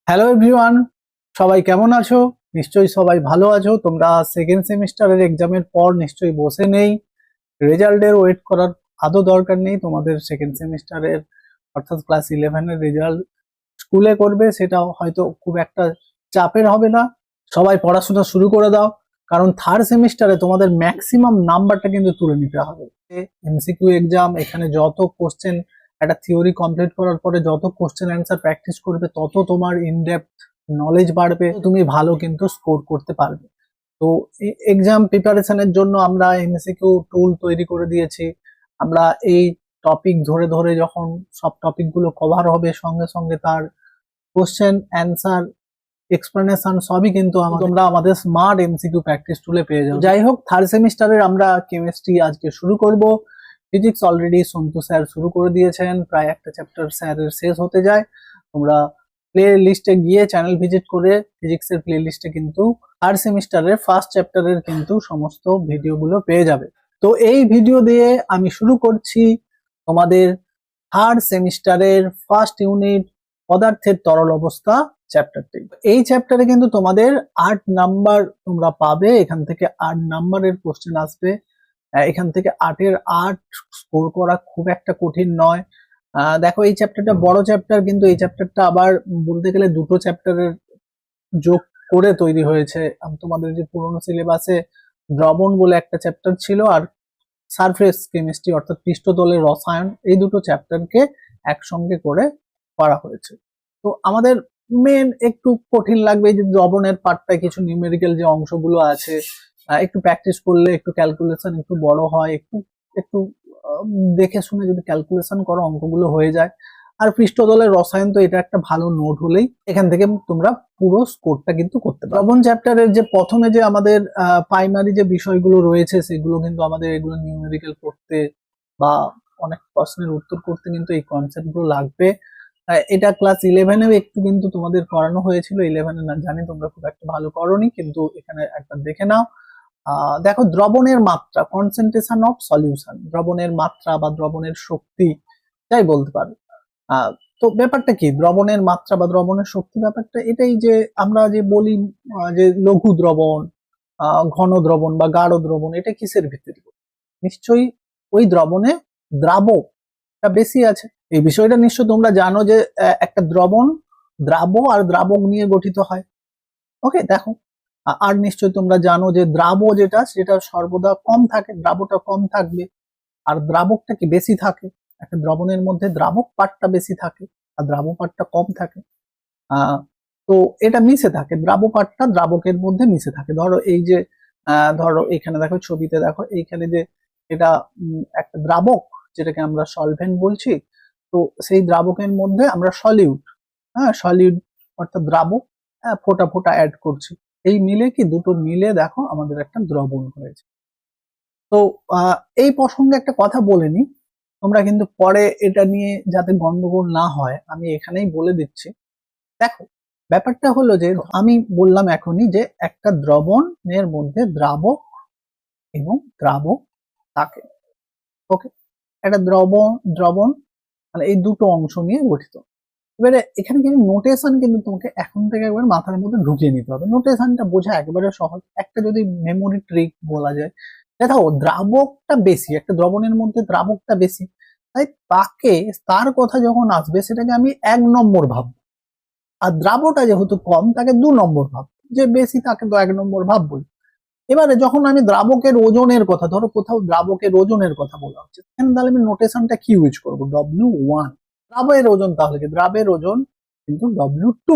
Hello everyone, সবাই কেমন আছো? নিশ্চয়ই সবাই ভালো আছো। তোমরা সেকেন্ড সেমিস্টারের এক্সামের পর নিশ্চয়ই বসে নেই। রেজাল্টের ওয়েট করার আদৌ দরকার নেই। তোমাদের সেকেন্ড সেমিস্টারের অর্থাৎ ক্লাস 11-এর রেজাল্ট স্কুলে করবে, সেটা হয়তো খুব একটা চাপের হবে না। সবাই পড়াশোনা শুরু করে দাও, কারণ থার্ড সেমিস্টারে তোমাদের ম্যাক্সিমাম নাম্বারটা কিন্তু তুলে নিতে হবে। এমসিকিউ এক্সাম, এখানে যত কোশ্চেন, একটা থিওরি কমপ্লিট করার পরে যত কোশ্চেন অ্যান্সার প্র্যাকটিস করবে তত তোমার ইনডেপথ নলেজ বাড়বে, তুমি ভালো কিন্তু স্কোর করতে পারবে। তো এক্সাম প্রিপারেশনের জন্য আমরা এমসিকিউ টুল তৈরি করে দিয়েছি। আমরা এই টপিক ধরে ধরে যখন সব টপিক গুলো কভার হবে, সঙ্গে সঙ্গে তার কোশ্চেন অ্যান্সার এক্সপ্লেনেশন সবই কিন্তু তোমরা আমাদের স্মার্ট এমসিকিউ প্র্যাকটিস টুলে পেয়ে যাবে। যাই হোক, থার্ড সেমিস্টারের আমরা কেমিস্ট্রি আজকে শুরু করব। ফিজিক্স অলরেডি সন্তু স্যার শুরু করে দিয়েছেন, প্রায় একটা চ্যাপ্টার স্যারের শেষ হতে যায়। তোমরা প্লে লিস্টে গিয়ে চ্যানেল ভিজিট করে ফিজিক্সের প্লে লিস্টে কিন্তু থার্ড সেমিস্টারের ফার্স্ট চ্যাপ্টারের কিন্তু সমস্ত ভিডিওগুলো পেয়ে যাবে। তো এই ভিডিও দিয়ে আমি শুরু করছি তোমাদের থার্ড সেমিস্টারের ফার্স্ট ইউনিট পদার্থের তরল অবস্থা চ্যাপ্টারটি। এই চ্যাপ্টারে কিন্তু তোমাদের 8 নাম্বার তোমরা পাবে। এখান থেকে 8 নাম্বারের কোশ্চেন আসবে। এখান থেকে 8-এর 8 স্কোর করা খুব একটা কঠিন নয়। দেখো, এই চ্যাপ্টারটা বড় চ্যাপ্টার, কিন্তু এই চ্যাপ্টারটা আবার বলতে গেলে দুটো চ্যাপ্টারের যোগ করে তৈরি হয়েছে। তোমাদের যে পুরোনো সিলেবাসে দ্রবণ বলে একটা চ্যাপ্টার ছিল, আর সারফেস কেমিস্ট্রি অর্থাৎ পৃষ্ঠতলের রসায়ন, এই দুটো চ্যাপ্টারকে একসঙ্গে করে করা হয়েছে। তো আমাদের মেন একটু কঠিন লাগবে এই যে দ্রবণের পার্টটায় কিছু নিউমেরিক্যাল যে অংশগুলো আছে, একটু প্র্যাকটিস করলে একটু ক্যালকুলেশন একটু বড় হয়, একটু একটু দেখে শুনে যদি ক্যালকুলেশন করো অঙ্কগুলো হয়ে যায়। আর পৃষ্ঠতলের রসায়ন তো এটা একটা ভালো নোট হলেই এখান থেকে তোমরা পুরো স্কোরটা কিন্তু করতে পারো। দ্রবণ চ্যাপ্টারের যে প্রথমে যে আমাদের প্রাইমারি যে বিষয়গুলো রয়েছে সেগুলো কিন্তু আমাদের এগুলো নিউমেরিক্যাল করতে বা অনেক প্রশ্নের উত্তর করতে কিন্তু এই কনসেপ্ট গুলো লাগবে। এটা ক্লাস 11-এও একটু কিন্তু তোমাদের করানো হয়েছিল। 11-এ না জানি তোমরা খুব একটা ভালো করোনি, কিন্তু এখানে একবার দেখে নাও। দেখো, দ্রবণের মাত্রা, কনসেন্ট্রেশন অফ সলিউশন, দ্রবণের মাত্রা বা দ্রবণের শক্তি যাই বলতে পারো। তো ব্যাপারটা কি, দ্রবণের মাত্রা বা দ্রবণের শক্তি ব্যাপারটা এটাই যে আমরা যে বলি যে লঘু দ্রবণ, ঘন দ্রবণ বা গাঢ় দ্রবণ, এটা কিসের ভিত্তিতে? নিশ্চয়ই ওই দ্রবণে দ্রাবকটা বেশি আছে। এই বিষয়টা নিশ্চয় তোমরা জানো যে একটা দ্রবণ দ্রাব্য আর দ্রাবক নিয়ে গঠিত হয়। ওকে, দেখো, আর নিশ্চয় তোমরা জানো যে দ্রাব্য যেটা সেটা সর্বদা কম থাকে, দ্রাব্যটা কম থাকবে আর দ্রাবকটা কি বেশি থাকে। একটা দ্রবণের মধ্যে দ্রাবক পার্টটা বেশি থাকে আর দ্রাব্য পার্টটা কম থাকে। তো এটা মিশে থাকে, দ্রাব্য পার্টটা দ্রাবকের মধ্যে মিশে থাকে। ধরো এই যে ধরো এখানে দেখো, ছবিতে দেখো, এইখানে যে এটা একটা দ্রাবক যেটাকে আমরা সলভেন্ট বলছি। তো সেই দ্রাবকের মধ্যে আমরা সলিউট, সলিউট অর্থাৎ দ্রাবক, ফোঁটা ফোঁটা অ্যাড করছি। এই মিলে কি দুটো মিলে দেখো আমাদের একটা দ্রবণ হয়েছে। তো এই প্রসঙ্গে একটা কথা বলে নি, তোমরা কিন্তু পরে এটা নিয়ে যাতে গন্ডগোল না হয় আমি এখানেই বলে দিচ্ছি। দেখো, ব্যাপারটা হলো যে আমি বললাম এখনই যে একটা দ্রবণের মধ্যে দ্রাবক এবং দ্রাবক থাকে। ওকে, একটা দ্রবণ দ্রবণ মানে এই দুটো অংশ নিয়ে গঠিত। এবারে এখানে কিন্তু নোটেশন কিন্তু তোমাকে এখন থেকে একবার মাথার মধ্যে ঢুকিয়ে নিতে হবে। নোটেশনটা বোঝা একেবারে সহজ। একটা যদি মেমোরি ট্রিক বলা যায়, দেখো দ্রাবকটা বেশি, একটা দ্রবণের মধ্যে দ্রাবকটা বেশি, তাই তার কথা যখন আসবে সেটাকে আমি 1 নম্বর ভাববো। আর দ্রাবটা যেহেতু কম তাকে 2 নম্বর ভাববো, যে বেশি তাকে তো 1 নম্বর ভাববো। এবারে যখন আমি দ্রাবকের ওজনের কথা, ধরো কোথাও দ্রাবকের ওজনের কথা বলা হচ্ছে, তাহলে আমি নোটেশনটা কি ইউজ করবো? W1। দ্রাবের ওজন তাহলে কি? দ্রাবের ওজন কিন্তু W2।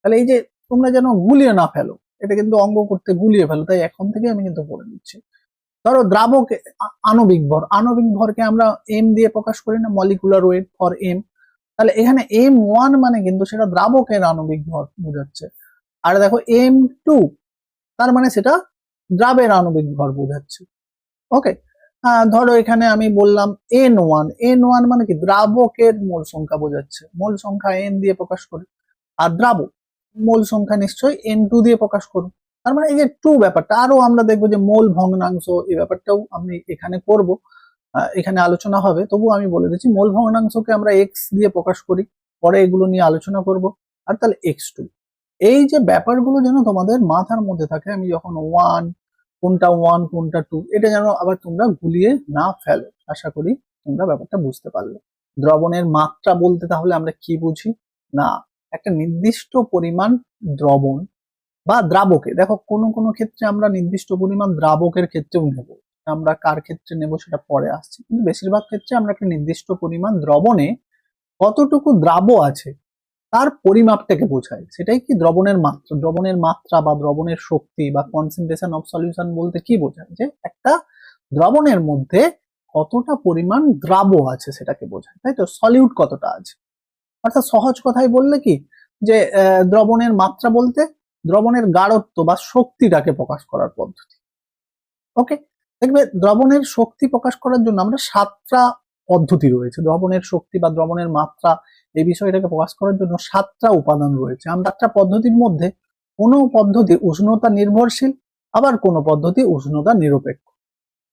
তাহলে এই যে তোমরা যেন গুলিয়ে না ফেলো, এটা কিন্তু অঙ্ক করতে গুলিয়ে ফেলো, তাই এখন থেকে আমি কিন্তু বলে দিচ্ছি। ধরো দ্রাবক আণবিক ভর, আণবিক ভরকে আমরা এম দিয়ে প্রকাশ করি না, মলিকুলার ওয়েট ফর এম। তাহলে এখানে M1 মানে কিন্তু সেটা দ্রাবকের আণবিক ভর বোঝাচ্ছে। আর দেখো M2, তার মানে সেটা দ্রাবের আণবিক ভর বোঝাচ্ছে। ওকে, ধরো এখানে আমি বললাম N1 মানে কি? দ্রাবকের মোল সংখ্যা বোঝাচ্ছে, মোল সংখ্যা N দিয়ে প্রকাশ করি। আর দ্রাবক মোল সংখ্যা নিশ্চয়ই N2 দিয়ে প্রকাশ করব। তার মানে এই যে টু ব্যাপারটা, আরো আমরা দেখবো যে মোল ভগ্নাংশ, এই ব্যাপারটাও আমি এখানে করব, এখানে আলোচনা হবে। তবু আমি বলে দিচ্ছি মোল ভগ্নাংশকে আমরা এক্স দিয়ে প্রকাশ করি, পরে এগুলো নিয়ে আলোচনা করব। আর তাহলে x2। এই যে ব্যাপারগুলো যেন তোমাদের মাথার মধ্যে থাকে, আমি যখন কোনটা 1 কোনটা 2 এটা যেন আবার তোমরা গুলিয়ে না ফেলো। আশা করি তোমরা ব্যাপারটা বুঝতে পারলে। দ্রবণের মাত্রা বলতে তাহলে আমরা কি বুঝি? না, একটা নির্দিষ্ট পরিমাণ দ্রবণ বা দ্রাবকে, দেখো কোনো কোনো ক্ষেত্রে আমরা নির্দিষ্ট পরিমাণ দ্রাবকের ক্ষেত্রেও নেব, আমরা কার ক্ষেত্রে নেব সেটা পরে আসছে, কিন্তু বেশিরভাগ ক্ষেত্রে আমরা একটা নির্দিষ্ট পরিমাণ দ্রবণে কতটুকু দ্রাব্য আছে তার পরিমাপটাকে বোঝায়, সেটাই কি দ্রবণের মাত্রা। দ্রবণের মাত্রা বা দ্রবণের শক্তি বা কনসেন্ট্রেশন অফ সলিউশন বলতে কি বোঝায়? যে একটা দ্রবণের মধ্যে কতটা পরিমাণ দ্রাব্য আছে সেটাকে বোঝায়, তাই তো, সলিউট কতটা আছে। অর্থাৎ সহজ কথায় বললে কি, যে দ্রবণের মাত্রা বলতে দ্রবণের গাঢ়ত্ব বা শক্তিটাকে প্রকাশ করার পদ্ধতি। ওকে, দেখবে দ্রবণের শক্তি প্রকাশ করার জন্য আমরা 7টা পদ্ধতি রয়েছে। দ্রবণের শক্তি বা দ্রবণের মাত্রা এই বিষয়টাকে প্রকাশ করার জন্য 7টা উপাদান রয়েছে। আমরা 7টা পদ্ধতির মধ্যে কোনো পদ্ধতি উষ্ণতা নির্ভরশীল, আবার কোনো পদ্ধতি উষ্ণতা নিরপেক্ষ।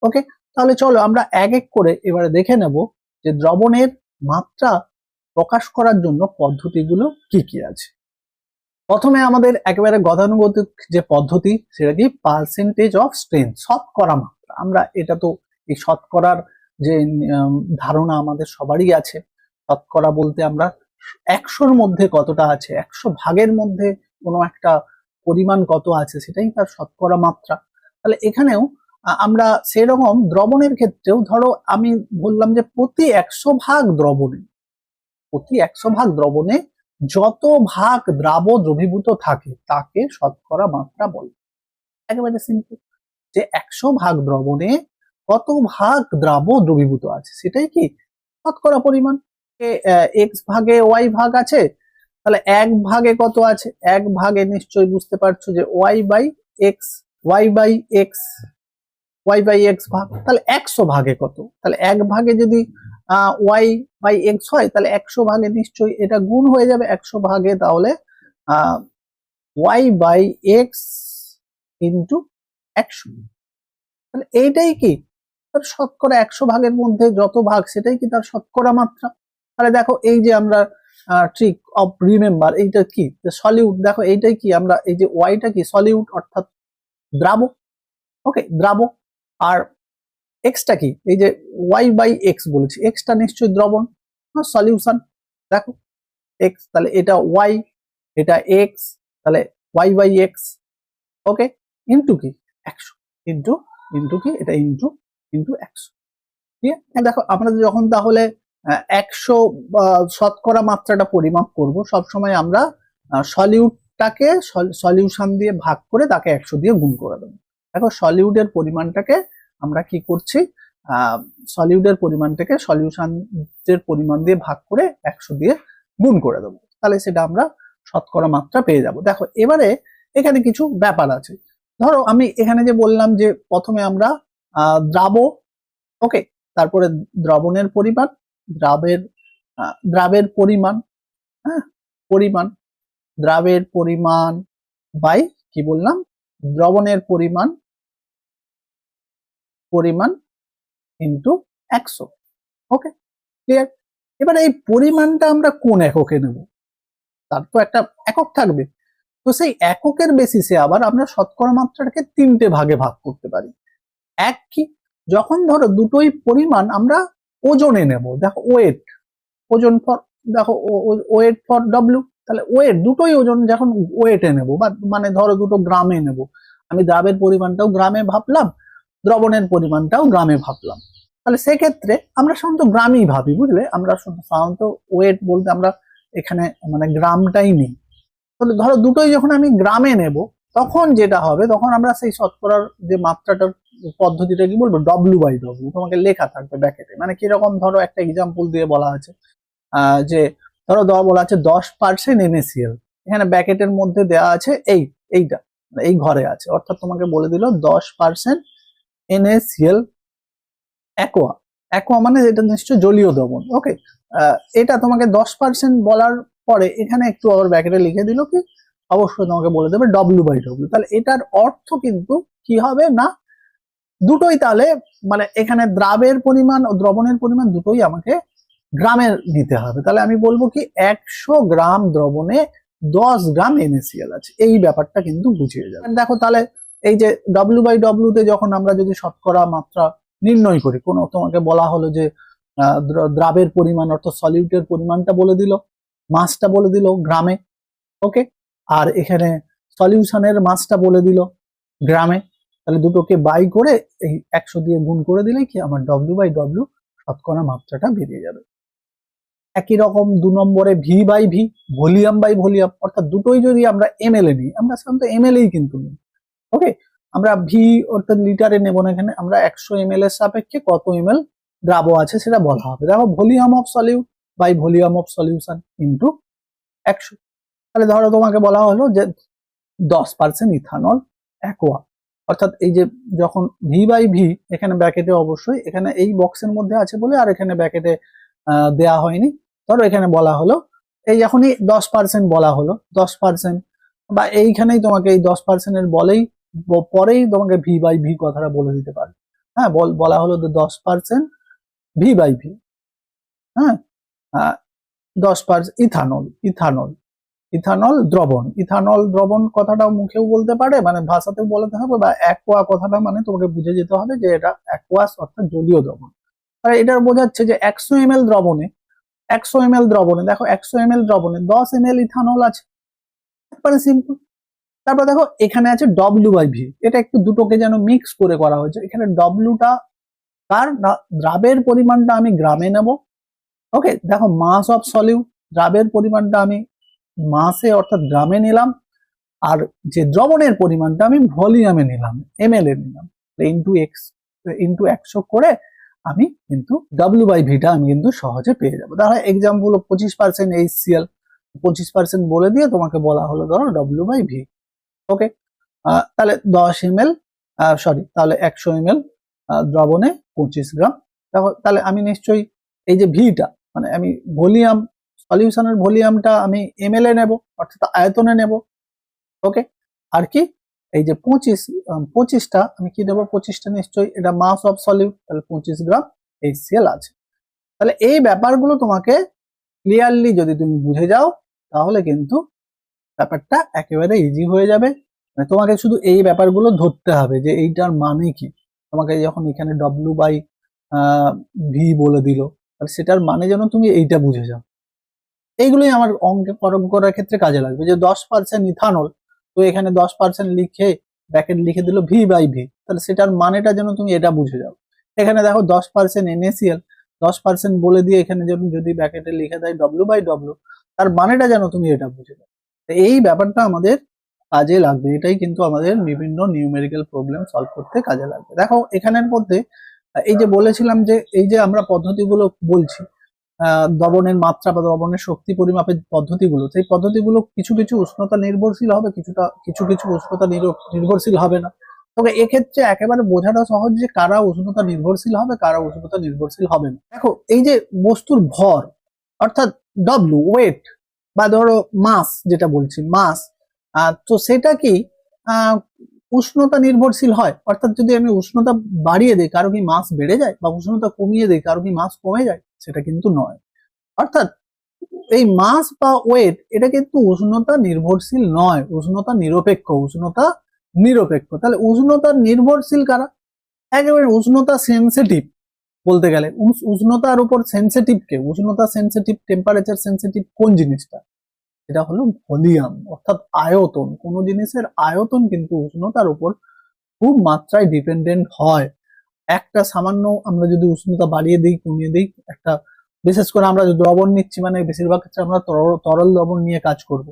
ওকে, তাহলে চলো আমরা এক এক করে এবারে দেখে নেব যে দ্রবণের মাত্রা প্রকাশ করার জন্য পদ্ধতিগুলো কি কি আছে। প্রথমে আমাদের একেবারে গতানুগতিক যে পদ্ধতি সেটা কি, পার্সেন্টেজ অফ স্ট্রেংথ, শতকরা মাত্রা। আমরা এটা তো এই শতকরার যে ধারণা আমাদের সবারই আছে। শতকরা বলতে আমরা 100-র মধ্যে কতটা আছে, 100 ভাগের মধ্যে কোনো একটা পরিমাণ কত আছে, সেটাই তার শতকরা মাত্রা। তাহলে এখানেও আমরা সেরকম দ্রবণের ক্ষেত্রেও ধরো আমি বললাম যে প্রতি 100 ভাগ দ্রবণে যত ভাগ দ্রাব্য দ্রবীভূত থাকে তাকে শতকরা মাত্রা বলে। একেবারে সিম্পল, যে 100 ভাগ দ্রবণে কত ভাগ দ্রাব্য দ্রবীভূত আছে সেটাই কি শতকরা পরিমাণ। এক্স ভাগে ওয়াই ভাগ আছে, তাহলে 1 ভাগে কত আছে, 1 ভাগে নিশ্চয়ই বুঝতে পারছো যে ওয়াই বাই এক্স ভাগ, তাহলে 100 ভাগে কত, তাহলে 1 ভাগে যদি ওয়াই বাই এক্স হয় তাহলে 100 ভাগে নিশ্চয়ই এটা গুণ হয়ে যাবে 100 ভাগে, তাহলে ওয়াই বাই এক্স ইন্টু 100। তাহলে এইটাই কি তার শতকরা, 100 ভাগের মধ্যে যত ভাগ সেটাই কি তার শতকরা মাত্রা। তাহলে দেখো এই যে আমরা ট্রিক অফ রিমেম্বার, এইটা কি সলিউট, দেখো এইটাই কি আমরা এই যে ওয়াইটা কি সলিউট অর্থাৎ দ্রাবক। ওকে, দ্রাবক। আর এক্সটা কি, এই যে ওয়াই বাই এক্স বলেছি, এক্সটা নিশ্চয়ই দ্রবণ, সলিউশন। দেখো এক্স, তাহলে এটা ওয়াই, এটা এক্স, তাহলে Y by X. Okay, into কি 100, ইন্টু কি এটা ইন্টু 100। ঠিক আছে, দেখো আমরা যখন তাহলে 100 শতকরা মাত্রাটা পরিমাপ করব, সবসময় আমরা সলিউটটাকে সলিউশন দিয়ে ভাগ করে তাকে 100 দিয়ে গুণ করে দেবো। দেখো সলিউটের পরিমাণটাকে আমরা কি করছি, সলিউটের পরিমাণটাকে সলিউশনের পরিমাণ দিয়ে ভাগ করে 100 দিয়ে গুণ করে দেবো, তাহলে সেটা আমরা শতকরা মাত্রা পেয়ে যাব। দেখো এবারে এখানে কিছু ব্যাপার আছে। ধরো আমি এখানে যে বললাম যে প্রথমে আমরা দ্রাবক, ওকে, তারপরে দ্রবণের পরিমাণ, দ্রাবের পরিমাণ, হ্যাঁ পরিমাণ, দ্রাবের পরিমাণ বাই কি বললাম, দ্রবণের পরিমাণ ইন্টু 100। ওকে, ক্লিয়ার। এবার এই পরিমাণটা আমরা কোন এককে নেব, তার তো একটা একক থাকবে। তো সেই এককের বেসিসে আবার আমরা শতকরা মাত্রাটাকে 3টে ভাগে ভাগ করতে পারি। এক কি, যখন ধরো দুটোই পরিমাণ আমরা ওজনে নেব, দেখো ওয়েট, ওজন ফর, দেখো ওয়েট ফর ডব্লিউ, তাহলে ওয়েট দুটোই ওজন যখন ওয়েটে নেব, বা মানে ধরো দুটো গ্রামে নেব, আমি দ্রাবের পরিমাণটাও গ্রামে ভাবলাম, দ্রবণের পরিমাণটাও গ্রামে ভাবলাম, তাহলে সেক্ষেত্রে আমরা সাধারণত গ্রামই ভাবি, বুঝলে, আমরা সাধারণত ওয়েট বলতে আমরা এখানে মানে গ্রামটাই নেই। তাহলে ধরো দুটোই যখন আমি গ্রামে নেব তখন যেটা হবে, তখন আমরা সেই শতকরার যে মাত্রাটার পদ্ধতিটা কি বলবো, ডব্লিউ বাই ডব্লিউ, তোমাকে লেখা থাকবে ব্র্যাকেটে। মানে কিরকম, ধরো একটা এক্সাম্পল দিয়ে বলা আছে যে ধরো বলা আছে 10% NaCl, এখানে ব্র্যাকেটের মধ্যে দেওয়া আছে এইটা এই ঘরে আছে, অর্থাৎ তোমাকে বলে দিল 10% NaCl অ্যাকোয়া মানে এটা নিশ্চয় জলীয় দ্রবণ। ওকে, এটা তোমাকে 10% বলার পরে এখানে একটু আবার ব্র্যাকেটে লিখে দিল কি, অবশ্যই তোমাকে বলে দেবে ডব্লিউ বাই ডব্লিউ। তাহলে এটার অর্থ কিন্তু কি হবে না, দুটোই তাহলে মানে এখানে দ্রাবের পরিমাণ ও দ্রবণের পরিমাণ দুটোই আমাকে গ্রামে নিতে হবে। তাহলে আমি বলবো কি 100 গ্রাম দ্রবণে 10 গ্রাম NaCl আছে, এই ব্যাপারটা কিন্তু বুঝিয়ে যাবে। দেখো তাহলে এই যে W/W তে যখন আমরা যদি শতকরা মাত্রা নির্ণয় করি, কোনো তোমাকে বলা হলো যে দ্রাবের পরিমাণ অর্থাৎ সলিউটের পরিমাণটা বলে দিল, মাসটা বলে দিল গ্রামে, ওকে, আর এখানে সলিউশনের মাসটা বলে দিল গ্রামে, তাহলে দুটোকে বাই করে এই 100 দিয়ে গুণ করে দিলে কি আমার W/W শতকরা মাত্রাটা বেরিয়ে যাবে। একই রকম 2 নম্বরে V/V, ভলিউম বাই ভলিউম, অর্থাৎ দুটোই যদি আমরা ml এ নিই, আমরা সাধারণত ml এই কিন্তু নিই, ওকে, আমরা ভি অর্থাৎ লিটারে নেব না, এখানে আমরা 100 ml এর সাপেক্ষে কত ml দ্রাব আছে সেটা বলা হবে। দেখো volume of solute by volume of solution into 100। তাহলে ধরো তোমাকে বলা হলো যে 10% ইথানল অ্যাকোয়া, অর্থাৎ এই যে যখন V/V এখানে ব্র্যাকেটে অবশ্যই এখানে এই বক্সের মধ্যে আছে বলে আর এখানে ব্র্যাকেটে দেয়া হয়নি, ধরো এখানে বলা হলো এই যখনই 10% বলা হলো 10% বা এইখানেই তোমাকে এই 10% এর বলেই পরেই তোমাকে V/V কথাটা বলে দিতে পারে। হ্যাঁ, বলা হলো 10% V/V, হ্যাঁ, 10% ইথানল, ইথানল দ্রবণ, ইথানল দ্রবণ কথাটা মুখেও বলতে পারে, মানে ভাষাতেও বলতে হবে, বা অ্যাকোয়া কথাটা মানে তোমাকে বুঝে যেতে হবে যে এটা অ্যাকোয়াস অর্থাৎ জলীয় দ্রবণ। তাহলে এটা বোঝাচ্ছে যে 100 ml দ্রবণে, 100 ml দ্রবণে, দেখো 100 ml দ্রবণে 10 ml ইথানল আছে, একবারে সিম্পল। তারপর দেখো এখানে আছে W/V, এটা একটু দুটোকে যেন মিক্স করে করা হয়েছে, এখানে ডব্লিউটা কার না দ্রাবের পরিমাণটা আমি গ্রামে নেব, ওকে, দেখো মাস অফ সলিউট, দ্রাবের পরিমাণটা আমি মাসে অর্থাৎ গ্রামে নিলাম, আর যে দ্রবণের পরিমাণটা আমি ভলিউমে নিলাম, ml এ নিলাম, ইন্টু 100 করে আমি কিন্তু W/V টা আমি কিন্তু সহজে পেয়ে যাবো। তাহলে এক্সাম্পল 25% HCl, 25% বলে দিয়ে তোমাকে বলা হলো ধরো W/V, ওকে, তাহলে 10 ml তাহলে 100 ml দ্রবণে 25 গ্রাম। তাহলে আমি নিশ্চয়ই এই যে ভিটা মানে আমি ভলিউম, সলিউশনের ভলিউমটা আমি ml এ নেব অর্থাৎ আয়তনে নেব, ওকে, আর কি এই যে 25টা আমি কি দেবো, 25টা নিশ্চয়ই এটা মাস অফ সলিউট, তাহলে 25 গ্রাম HCl আছে। তাহলে এই ব্যাপারগুলো তোমাকে ক্লিয়ারলি যদি তুমি বুঝে যাও তাহলে কিন্তু ব্যাপারটা একেবারে ইজি হয়ে যাবে। মানে তোমাকে শুধু এই ব্যাপারগুলো ধরতে হবে যে এইটার মানে কি, তোমাকে যখন এখানে W/V বলে দিল আর সেটার মানে যেন তুমি এইটা বুঝে যাও। এইগুলোই আমার অঙ্কে করার ক্ষেত্রে কাজে লাগবে, যে 10% ইথানল, তো এখানে 10% লিখে ব্র্যাকেট লিখে দিল V/V, তাহলে সেটার মানেটা যেন তুমি এটা বুঝে যাও। এখানে দেখো 10% NaCl, 10% বলে দিয়ে এখানে যদি ব্র্যাকেটে লিখে দেয় W/W, তার মানেটা যেন তুমি এটা বুঝে যাও। এই ব্যাপারটা আমাদের কাজে লাগবে, এটাই কিন্তু আমাদের বিভিন্ন নিউমেরিক্যাল প্রবলেম সলভ করতে কাজে লাগবে। দেখো এখানের মধ্যে এই যে বলেছিলাম যে এই যে আমরা পদ্ধতিগুলো বলছি, দ্রবণের মাত্রা বা দ্রবণের শক্তি পরিমাপের পদ্ধতিগুলো, সেই পদ্ধতিগুলো কিছু কিছু উষ্ণতা নির্ভরশীল হবে, কিছু কিছু উষ্ণতা নির্ভরশীল হবে না। তবে এক্ষেত্রে একেবারে বোঝাটা সহজ যে কারা উষ্ণতা নির্ভরশীল হবে, কারা উষ্ণতা নির্ভরশীল হবে না। দেখো এই যে বস্তুর ভর অর্থাৎ ডব্লিউ ওয়েট বা ধরো মাস, যেটা বলছি মাস, তো সেটা কি উষ্ণতা নির্ভরশীল হয়? অর্থাৎ যদি আমি উষ্ণতা বাড়িয়ে দিই কারো কি মাস বেড়ে যায়, বা উষ্ণতা কমিয়ে দিই কারো কি মাস কমে যায়? সেটা কিন্তু নয়। অর্থাৎ এই মাস বা ওয়েট এটা কিন্তু উষ্ণতা নির্ভরশীল নয়, উষ্ণতা নিরপেক্ষ, উষ্ণতা নিরপেক্ষ। তাহলে উষ্ণতা নির্ভরশীল কারা? একেবারে উষ্ণতা সেন্সিটিভ বলতে গেলে, উষ্ণতার উপর সেন্সিটিভ কে, উষ্ণতা সেন্সিটিভ, টেম্পারেচার সেন্সিটিভ কোন জিনিসটা? এটা হলো ভলিউম অর্থাৎ আয়তন। কোন জিনিসের আয়তন কিন্তু উষ্ণতার উপর খুব মাত্রায় ডিপেন্ডেন্ট হয়। একটা সামান্য আমরা যদি উষ্ণতা বাড়িয়ে দিই কমিয়ে দিই, একটা বিশেষ করে আমরা দ্রবণ নিচ্ছি মানে বেশিরভাগ ক্ষেত্রে আমরা তরল দ্রবণ নিয়ে কাজ করব,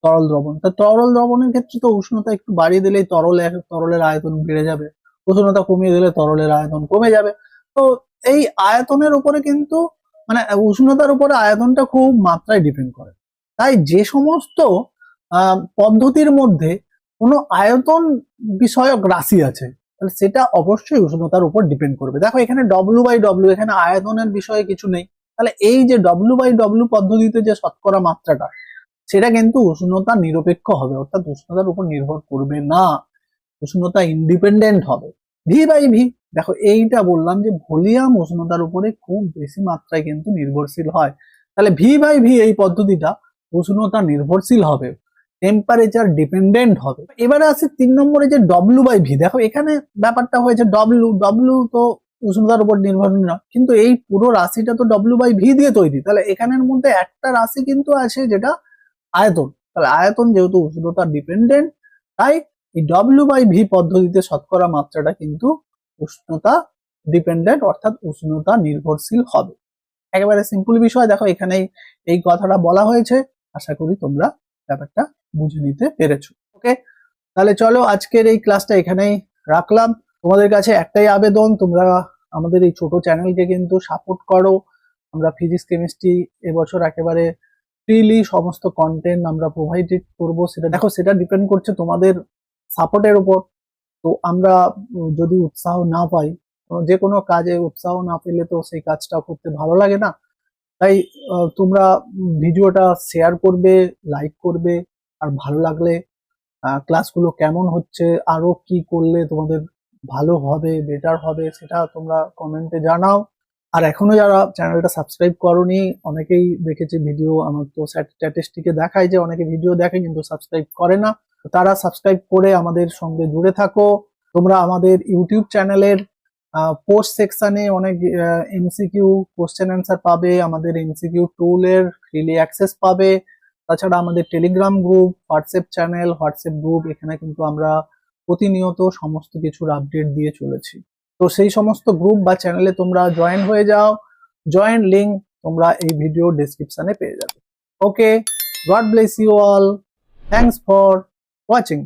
তরল দ্রবণ। তা তরল দ্রবণের ক্ষেত্রে তো উষ্ণতা একটু বাড়িয়ে দিলেই তরলের আয়তন বেড়ে যাবে, উষ্ণতা কমিয়ে দিলে তরলের আয়তন কমে যাবে। তো এই আয়তনের উপরে কিন্তু মানে উষ্ণতার উপরে আয়তনটা খুব মাত্রায় ডিপেন্ড করে। তাই যে সমস্ত পদ্ধতির মধ্যে কোনো আয়তন বিষয়ক রাশি আছে তাহলে সেটা অবশ্যই উষ্ণতার উপর ডিপেন্ড করবে। দেখো এখানে W/W, এখানে আয়তনের বিষয়ে কিছু নেই, তাহলে এই যে W/W পদ্ধতিতে যে শতকরা মাত্রাটা সেটা কিন্তু উষ্ণতা নিরপেক্ষ হবে, অর্থাৎ উষ্ণতার উপর নির্ভর করবে না, উষ্ণতা ইন্ডিপেন্ডেন্ট হবে। V/V, দেখো এইটা বললাম যে ভলিউম উষ্ণতার উপরে খুব বেশি মাত্রায় কিন্তু নির্ভরশীল হয়। তাহলে V/V এই পদ্ধতিটা উষ্ণতা নির্ভরশীল হবে, টেম্পারেচার ডিপেন্ডেন্ট হবে। এবারে আছে 3 নম্বরে যে W/V। দেখো এখানে ব্যাপারটা হয়েছে ডব্লিউ তো উষ্ণতার উপর নির্ভর না, কিন্তু এই পুরো রাশিটা তো W/V দিয়ে তৈরি। তাহলে এখানের মধ্যে একটা রাশি কিন্তু আছে যেটা আয়তন। তাহলে আয়তন যেহেতু উষ্ণতা ডিপেন্ডেন্ট, তাই এই W/V পদ্ধতিতে শতকরা মাত্রাটা কিন্তু উষ্ণতা ডিপেন্ডেন্ট অর্থাৎ উষ্ণতা নির্ভরশীল হবে। একেবারে সিম্পল বিষয়। দেখো এখানেই এই কথাটা বলা হয়েছে। আশা করি তোমরা ব্যাপারটা বুঝে নিতে পেরেছো। ওকে, তাহলে চলো আজকের এই ক্লাসটা এখানেই রাখলাম। তোমাদের কাছে একটাই আবেদন, তোমরা আমাদের এই ছোট চ্যানেলকে কিন্তু সাপোর্ট করো। আমরা ফিজিক্স কেমিস্ট্রি এবছর একেবারে ফ্রিলি সমস্ত কন্টেন্ট আমরা প্রোভাইডেড করব। সেটা দেখো, সেটা ডিপেন্ড করছে তোমাদের সাপোর্টের উপর। তো আমরা যদি উৎসাহ না পাই, যে কোনো কাজে উৎসাহ না পেলে তো সেই কাজটা করতে ভালো লাগে না। তাই তোমরা ভিডিওটা শেয়ার করবে, লাইক করবে, আর ভালো লাগলে ক্লাসগুলো কেমন হচ্ছে, আরো কি করলে তোমাদের ভালো হবে, বেটার হবে, সেটা তোমরা কমেন্টে জানাও। আর এখনো যারা চ্যানেলটা সাবস্ক্রাইব করোনি, অনেকেই দেখেছি ভিডিও, আমার তো স্ট্যাটিস্টিকে দেখায় যে অনেকে ভিডিও দেখে কিন্তু সাবস্ক্রাইব করে না। তারা সাবস্ক্রাইব করে আমাদের সঙ্গে জুড়ে থাকো। তোমরা আমাদের ইউটিউব চ্যানেলের পোস্ট সেকশনে অনেক এমসিকিউ কোশ্চেন অ্যান্সার পাবে, আমাদের এমসিকিউ টুলের ফ্রিলি অ্যাক্সেস পাবে। তাছাড়া আমাদের Telegram group, WhatsApp channel, WhatsApp group, এখানে কিন্তু আমরা প্রতিনিয়ত সমস্ত কিছুর আপডেট দিয়ে চলেছি। তো সেই সমস্ত গ্রুপ বা চ্যানেলে তোমরা জয়েন হয়ে যাও। জয়েন লিঙ্ক তোমরা এই ভিডিও ডেসক্রিপশনে পেয়ে যাবে। Okay, God bless you all, thanks for watching.